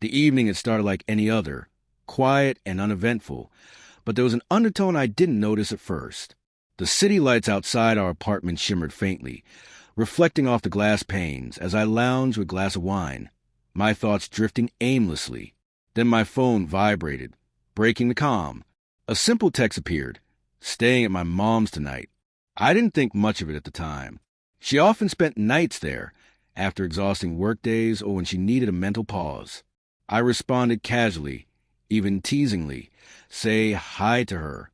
The evening had started like any other, quiet and uneventful, but there was an undertone I didn't notice at first. The city lights outside our apartment shimmered faintly, reflecting off the glass panes as I lounged with a glass of wine, my thoughts drifting aimlessly. Then my phone vibrated, breaking the calm. A simple text appeared, "Staying at my mom's tonight." I didn't think much of it at the time. She often spent nights there, after exhausting workdays or when she needed a mental pause. I responded casually, even teasingly, say hi to her.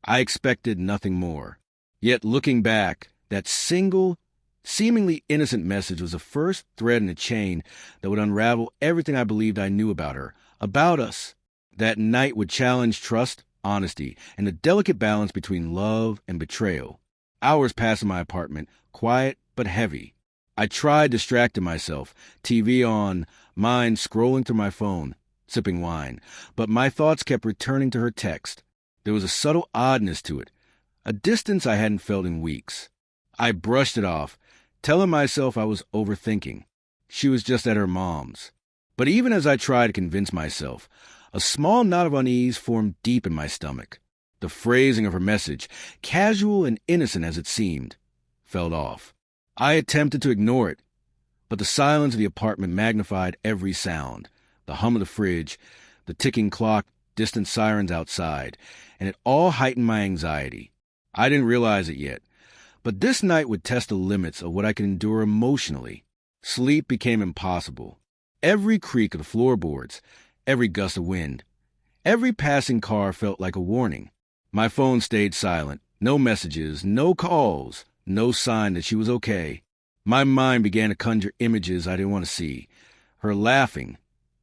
I expected nothing more. Yet looking back, that single, seemingly innocent message was the first thread in a chain that would unravel everything I believed I knew about her, about us. That night would challenge trust, honesty, and the delicate balance between love and betrayal. Hours passed in my apartment, quiet but heavy. I tried distracting myself, TV on, mind scrolling through my phone, sipping wine, but my thoughts kept returning to her text. There was a subtle oddness to it, a distance I hadn't felt in weeks. I brushed it off, telling myself I was overthinking. She was just at her mom's. But even as I tried to convince myself, a small knot of unease formed deep in my stomach. The phrasing of her message, casual and innocent as it seemed, fell off. I attempted to ignore it, but the silence of the apartment magnified every sound, the hum of the fridge, the ticking clock, distant sirens outside, and it all heightened my anxiety. I didn't realize it yet, but this night would test the limits of what I could endure emotionally. Sleep became impossible. Every creak of the floorboards, every gust of wind, every passing car felt like a warning. My phone stayed silent. No messages, no calls, no sign that she was okay. My mind began to conjure images I didn't want to see. Her laughing,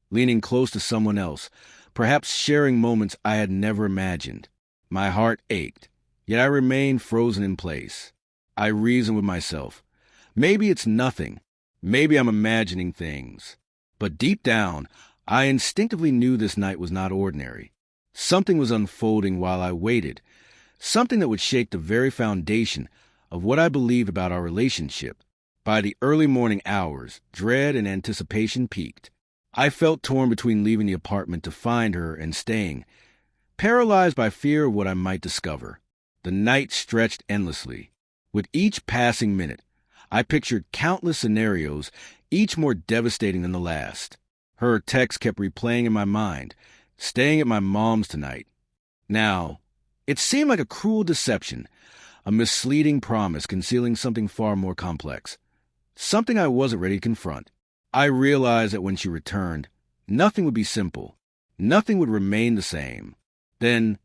leaning close to someone else, perhaps sharing moments I had never imagined. My heart ached, yet I remained frozen in place. I reasoned with myself. Maybe it's nothing. Maybe I'm imagining things. But deep down, I instinctively knew this night was not ordinary. Something was unfolding while I waited, something that would shake the very foundation of what I believed about our relationship. By the early morning hours, dread and anticipation peaked. I felt torn between leaving the apartment to find her and staying, paralyzed by fear of what I might discover. The night stretched endlessly. With each passing minute, I pictured countless scenarios, each more devastating than the last. Her text kept replaying in my mind, "Staying at my mom's tonight." Now, it seemed like a cruel deception, a misleading promise concealing something far more complex, something I wasn't ready to confront. I realized that when she returned, nothing would be simple. Nothing would remain the same. Then,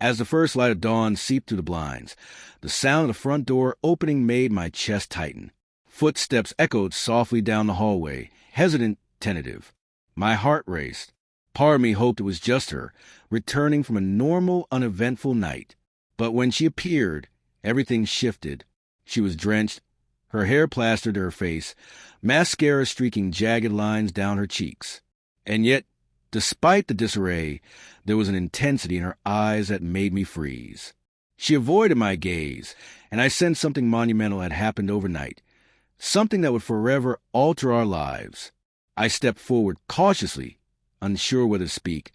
as the first light of dawn seeped through the blinds, the sound of the front door opening made my chest tighten. Footsteps echoed softly down the hallway, hesitant, tentative. My heart raced. Part of me hoped it was just her, returning from a normal, uneventful night. But when she appeared, everything shifted. She was drenched, her hair plastered to her face, mascara streaking jagged lines down her cheeks. And yet, despite the disarray, there was an intensity in her eyes that made me freeze. She avoided my gaze, and I sensed something monumental had happened overnight, something that would forever alter our lives. I stepped forward cautiously, unsure whether to speak,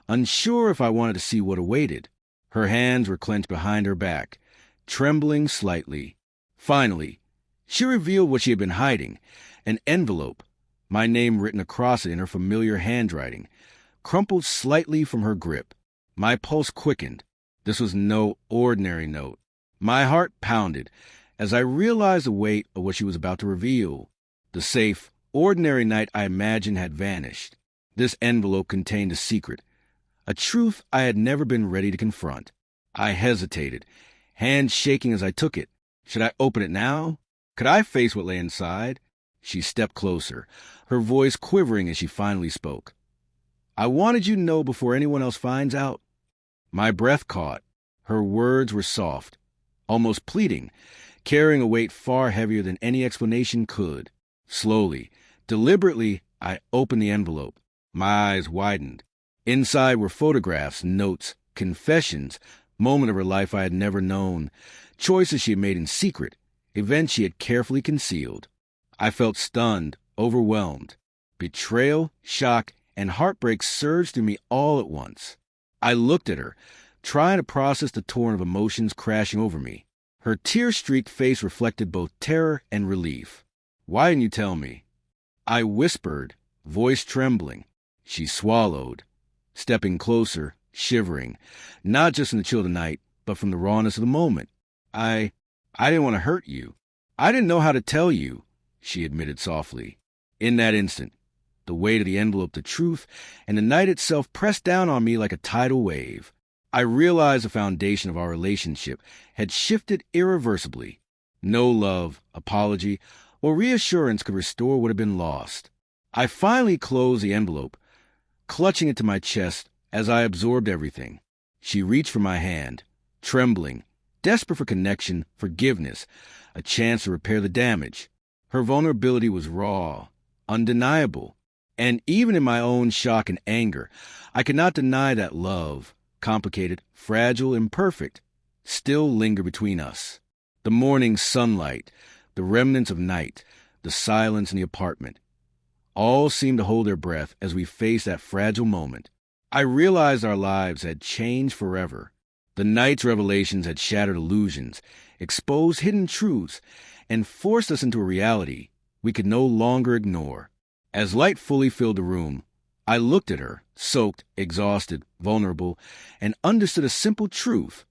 unsure if I wanted to see what awaited. Her hands were clenched behind her back, trembling slightly. Finally, she revealed what she had been hiding, an envelope, my name written across it in her familiar handwriting, crumpled slightly from her grip. My pulse quickened. This was no ordinary note. My heart pounded as I realized the weight of what she was about to reveal. The safe, ordinary night I imagined had vanished. This envelope contained a secret, a truth I had never been ready to confront. I hesitated, hands shaking as I took it. Should I open it now? Could I face what lay inside? She stepped closer, her voice quivering as she finally spoke. "I wanted you to know before anyone else finds out." My breath caught. Her words were soft, almost pleading, carrying a weight far heavier than any explanation could. Slowly, deliberately, I opened the envelope. My eyes widened. Inside were photographs, notes, confessions, moments of her life I had never known, choices she had made in secret, events she had carefully concealed. I felt stunned, overwhelmed. Betrayal, shock, and heartbreak surged through me all at once. I looked at her, trying to process the torrent of emotions crashing over me. Her tear-streaked face reflected both terror and relief. "Why didn't you tell me?" I whispered, voice trembling. She swallowed, stepping closer, shivering, not just in the chill of the night, but from the rawness of the moment. I didn't want to hurt you. I didn't know how to tell you," she admitted softly. In that instant, the weight of the envelope, the truth, and the night itself pressed down on me like a tidal wave. I realized the foundation of our relationship had shifted irreversibly. No love, apology, or reassurance could restore what had been lost. I finally closed the envelope, clutching it to my chest as I absorbed everything. She reached for my hand, trembling, desperate for connection, forgiveness, a chance to repair the damage. Her vulnerability was raw, undeniable, and even in my own shock and anger, I could not deny that love, complicated, fragile, imperfect, still lingered between us. The morning sunlight, the remnants of night, the silence in the apartment, all seemed to hold their breath as we faced that fragile moment. I realized our lives had changed forever. The night's revelations had shattered illusions, exposed hidden truths, and forced us into a reality we could no longer ignore. As light fully filled the room, I looked at her, soaked, exhausted, vulnerable, and understood a simple truth.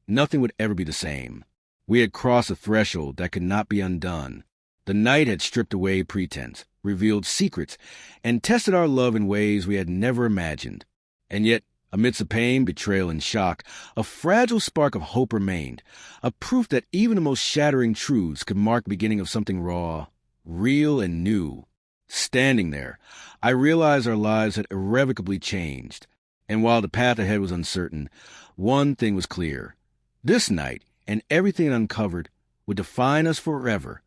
Nothing would ever be the same. We had crossed a threshold that could not be undone. The night had stripped away pretense, revealed secrets, and tested our love in ways we had never imagined. And yet, amidst the pain, betrayal, and shock, a fragile spark of hope remained, a proof that even the most shattering truths could mark the beginning of something raw, real, and new. Standing there, I realized our lives had irrevocably changed. And while the path ahead was uncertain, one thing was clear. This night, and everything it uncovered, would define us forever.